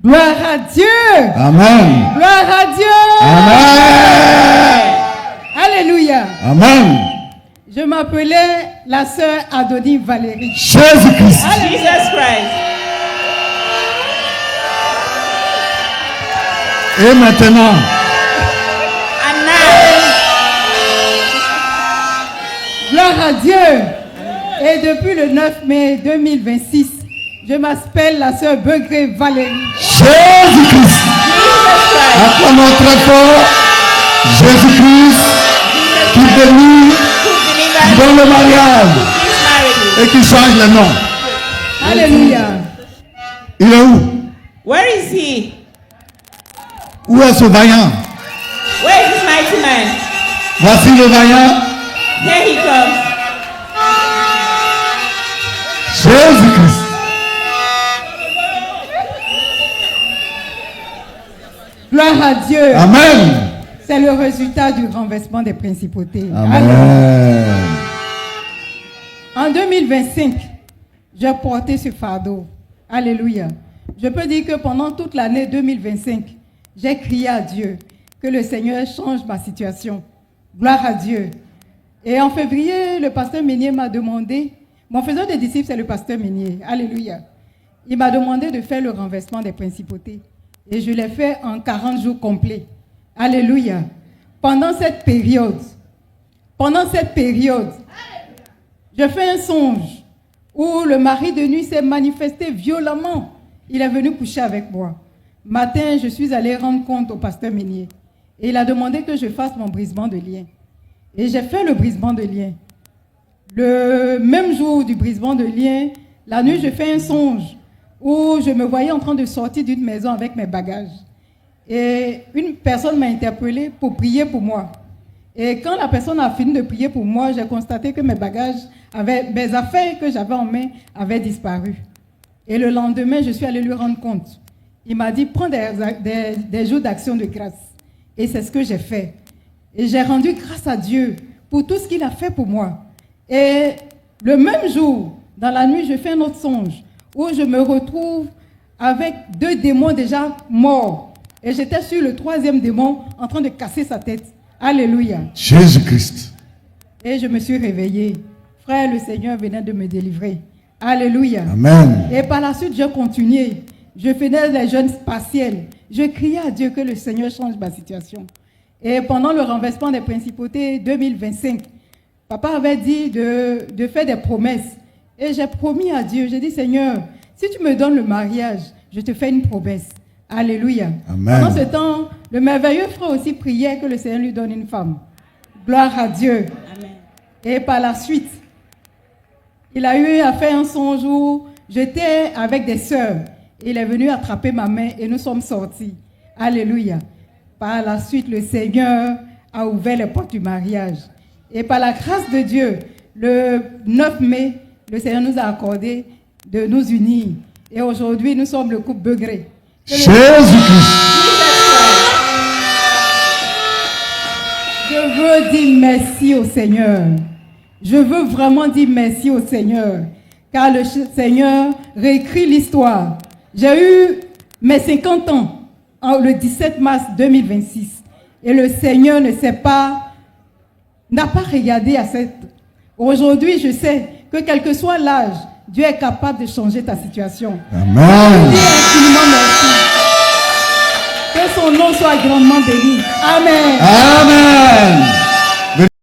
Gloire à Dieu. Amen. Gloire à Dieu. Amen. Alléluia. Amen. Je m'appelais la sœur Adonie Valérie. Jésus-Christ. Jesus Christ. Et maintenant, And now, Gloire à Dieu. Et depuis le 9 mai 2026, je m'appelle la sœur Begré Valérie. Jésus-Christ. Acclamons très fort Jésus-Christ qui bénit dans le mariage et qui change le nom. Alléluia. Il est où? where is he? Où est ce vaillant? Where is this mighty man? Voici le vaillant. Here he comes. Jésus-Christ. Gloire à Dieu. Amen. C'est le résultat du renversement des principautés. Amen. En 2025, j'ai porté ce fardeau. Alléluia. Je peux dire que pendant toute l'année 2025, j'ai crié à Dieu que le Seigneur change ma situation. Gloire à Dieu. Et en février, le pasteur Meunier m'a demandé, mon faiseur des disciples, c'est le pasteur Meunier. Alléluia. Il m'a demandé de faire le renversement des principautés. Et je l'ai fait en 40 jours complets. Alléluia. Pendant cette période, je fais un songe où le mari de nuit s'est manifesté violemment. Il est venu coucher avec moi. Matin, je suis allé rendre compte au pasteur Meunier. Et il a demandé que je fasse mon brisement de lien. Et j'ai fait le brisement de lien. Le même jour du brisement de lien, la nuit, je fais un songe où je me voyais en train de sortir d'une maison avec mes bagages. Et une personne m'a interpellé pour prier pour moi. Et quand la personne a fini de prier pour moi, j'ai constaté que mes bagages, mes affaires que j'avais en main avaient disparu. Et le lendemain, je suis allé lui rendre compte. Il m'a dit, prends des jours d'action de grâce. Et c'est ce que j'ai fait. Et j'ai rendu grâce à Dieu pour tout ce qu'il a fait pour moi. Et le même jour, dans la nuit, je fais un autre songe où je me retrouve avec 2 démons déjà morts. Et j'étais sur le 3e démon en train de casser sa tête. Alléluia. Jésus-Christ. Et je me suis réveillée. Frère, le Seigneur venait de me délivrer. Alléluia. Amen. Et par la suite, j'ai continué. Je faisais des jeûnes partiels. Je criais à Dieu que le Seigneur change ma situation. Et pendant le renversement des principautés 2025, papa avait dit de faire des promesses. Et j'ai promis à Dieu, j'ai dit, Seigneur, si tu me donnes le mariage, je te fais une promesse. Alléluia. Amen. Pendant ce temps, le merveilleux frère aussi priait que le Seigneur lui donne une femme. Gloire à Dieu. Amen. Et par la suite, il a eu à faire un songe où j'étais avec des sœurs. Il est venu attraper ma main et nous sommes sortis. Alléluia. Par la suite, le Seigneur a ouvert les portes du mariage. Et par la grâce de Dieu, le 9 mai, le Seigneur nous a accordé de nous unir. Et aujourd'hui, nous sommes le couple Begré. Jésus-Christ. Je veux dire merci au Seigneur. Je veux vraiment dire merci au Seigneur. Car le Seigneur réécrit l'histoire. J'ai eu mes 50 ans le 17 mars 2026. Et le Seigneur n'a pas regardé à cette... Aujourd'hui, je sais que quel que soit l'âge, Dieu est capable de changer ta situation. Amen. Je dis infiniment merci. Que son nom soit grandement béni. Amen. Amen.